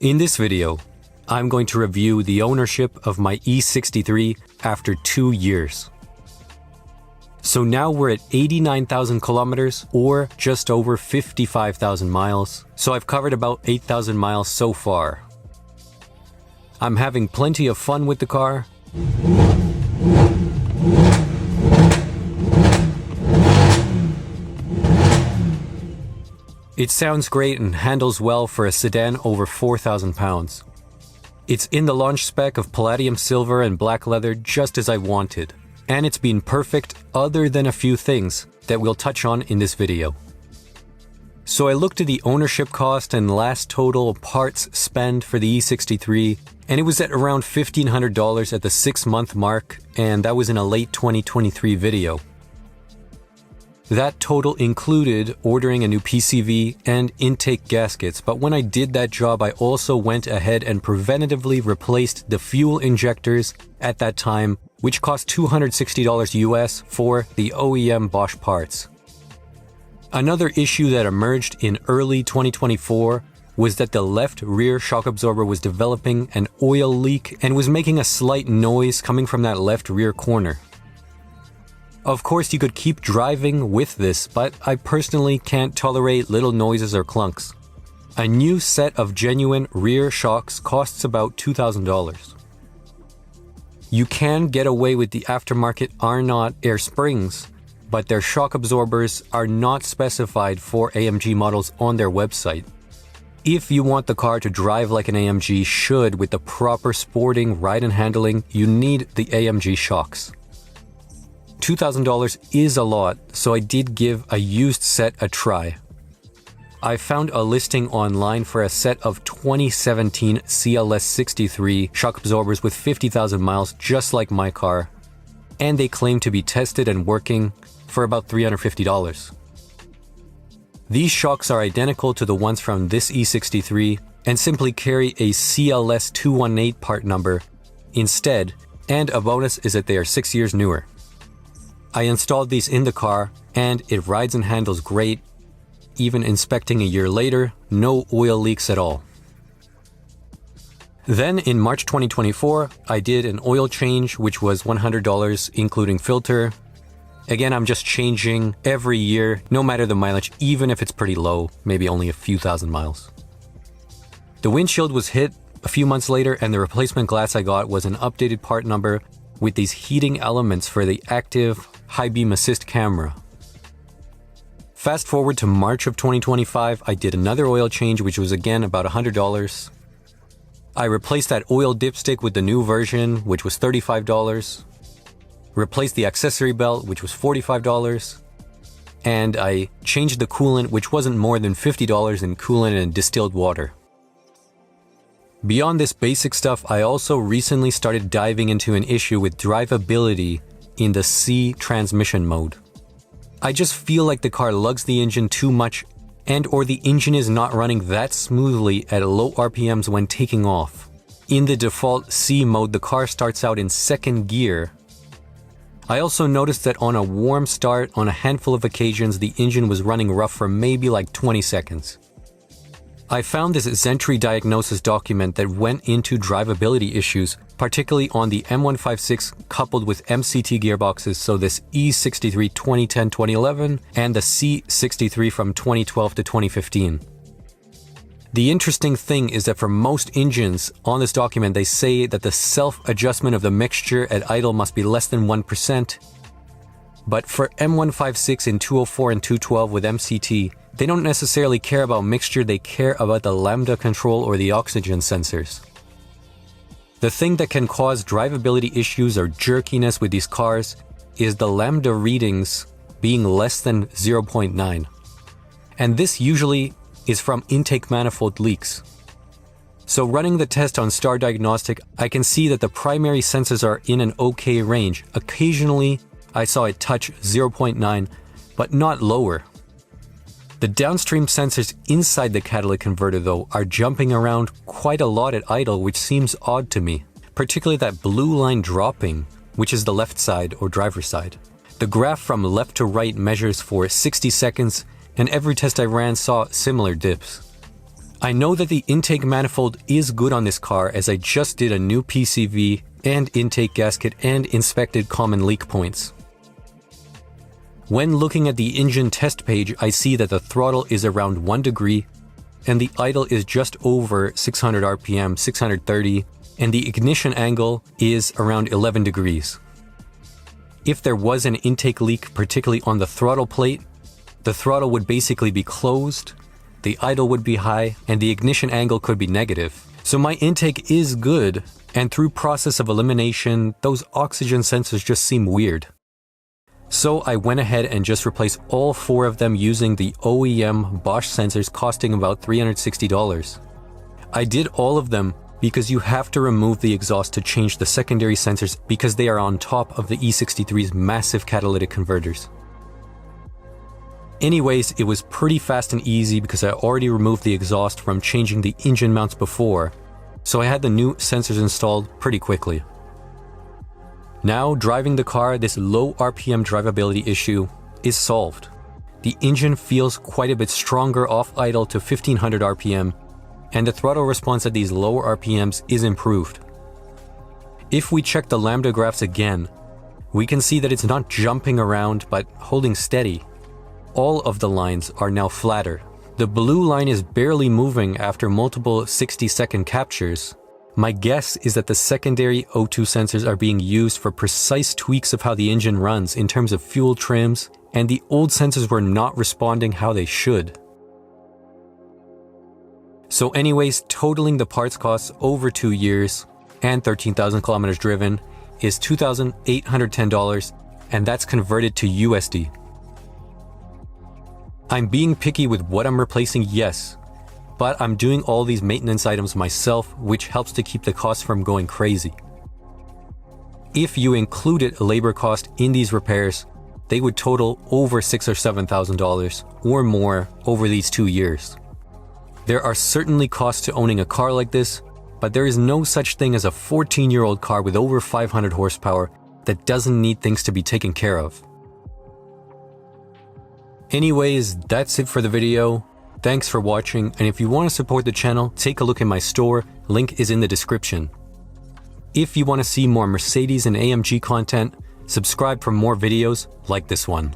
In this video, I'm going to review the ownership of my E63 after 2 years. So now we're at 89,000 kilometers or just over 55,000 miles. So I've covered about 8,000 miles so far. I'm having plenty of fun with the car. It sounds great and handles well for a sedan over 4,000 pounds. It's in the launch spec of palladium silver and black leather just as I wanted. And it's been perfect other than a few things that we'll touch on in this video. So I looked at the ownership cost and last total parts spend for the E63, and it was at around $1,500 at the 6-month mark, and that was in a late 2023 video. That total included ordering a new PCV and intake gaskets, but when I did that job, I also went ahead and preventatively replaced the fuel injectors at that time, which cost $260 US for the OEM Bosch parts. Another issue that emerged in early 2024 was that the left rear shock absorber was developing an oil leak and was making a slight noise coming from that left rear corner. Of course, you could keep driving with this, but I personally can't tolerate little noises or clunks. A new set of genuine rear shocks costs about $2,000. You can get away with the aftermarket R0 air springs, but their shock absorbers are not specified for AMG models on their website. If you want the car to drive like an AMG should with the proper sporting ride and handling, you need the AMG shocks. $2,000 is a lot, so I did give a used set a try. I found a listing online for a set of 2017 CLS63 shock absorbers with 50,000 miles just like my car, and they claim to be tested and working for about $350. These shocks are identical to the ones from this E63 and simply carry a CLS218 part number instead, and a bonus is that they are 6 years newer. I installed these in the car and it rides and handles great. Even inspecting a year later, no oil leaks at all. Then in March 2024, I did an oil change, which was $100 including filter. Again, I'm just changing every year, no matter the mileage, even if it's pretty low, maybe only a few thousand miles. The windshield was hit a few months later and the replacement glass I got was an updated part number with these heating elements for the active high beam assist camera. Fast forward to March of 2025, I did another oil change, which was again about $100. I replaced that oil dipstick with the new version, which was $35. Replaced the accessory belt, which was $45. And I changed the coolant, which wasn't more than $50 in coolant and distilled water. Beyond this basic stuff, I also recently started diving into an issue with drivability in the C transmission mode. I just feel like the car lugs the engine too much or the engine is not running that smoothly at low RPMs when taking off. In the default C mode, the car starts out in second gear. I also noticed that on a warm start, on a handful of occasions, the engine was running rough for maybe like 20 seconds. I found this Zentry diagnosis document that went into drivability issues, particularly on the M156 coupled with MCT gearboxes, so this E63 2010-2011 and the C63 from 2012 to 2015. The interesting thing is that for most engines on this document, they say that the self-adjustment of the mixture at idle must be less than 1%. But for M156 in 204 and 212 with MCT, they don't necessarily care about mixture, they care about the lambda control or the oxygen sensors. The thing that can cause drivability issues or jerkiness with these cars is the lambda readings being less than 0.9. And this usually is from intake manifold leaks. So running the test on Star Diagnostic, I can see that the primary sensors are in an okay range. Occasionally, I saw it touch 0.9, but not lower. The downstream sensors inside the catalytic converter, though, are jumping around quite a lot at idle, which seems odd to me, particularly that blue line dropping, which is the left side or driver's side. The graph from left to right measures for 60 seconds, and every test I ran saw similar dips. I know that the intake manifold is good on this car as I just did a new PCV and intake gasket and inspected common leak points. When looking at the engine test page, I see that the throttle is around 1 degree and the idle is just over 600 RPM, 630, and the ignition angle is around 11 degrees. If there was an intake leak, particularly on the throttle plate, the throttle would basically be closed, the idle would be high, and the ignition angle could be negative. So my intake is good, and through process of elimination, those oxygen sensors just seem weird. So I went ahead and just replaced all 4 of them using the OEM Bosch sensors costing about $360. I did all of them because you have to remove the exhaust to change the secondary sensors because they are on top of the E63's massive catalytic converters. Anyways, it was pretty fast and easy because I already removed the exhaust from changing the engine mounts before, so I had the new sensors installed pretty quickly. Now, driving the car, this low RPM drivability issue is solved. The engine feels quite a bit stronger off idle to 1500 RPM, and the throttle response at these lower RPMs is improved. If we check the lambda graphs again, we can see that it's not jumping around but holding steady. All of the lines are now flatter. The blue line is barely moving after multiple 60-second captures. My guess is that the secondary O2 sensors are being used for precise tweaks of how the engine runs in terms of fuel trims, and the old sensors were not responding how they should. So anyways, totaling the parts costs over 2 years and 13,000 kilometers driven is $2,810, and that's converted to USD. I'm being picky with what I'm replacing, yes, but I'm doing all these maintenance items myself, which helps to keep the costs from going crazy. If you included a labor cost in these repairs, they would total over $6,000 or $7,000 or more over these 2 years. There are certainly costs to owning a car like this, but there is no such thing as a 14-year-old car with over 500 horsepower that doesn't need things to be taken care of. Anyways, that's it for the video. Thanks for watching, and if you want to support the channel, take a look at my store, link is in the description. If you want to see more Mercedes and AMG content, subscribe for more videos like this one.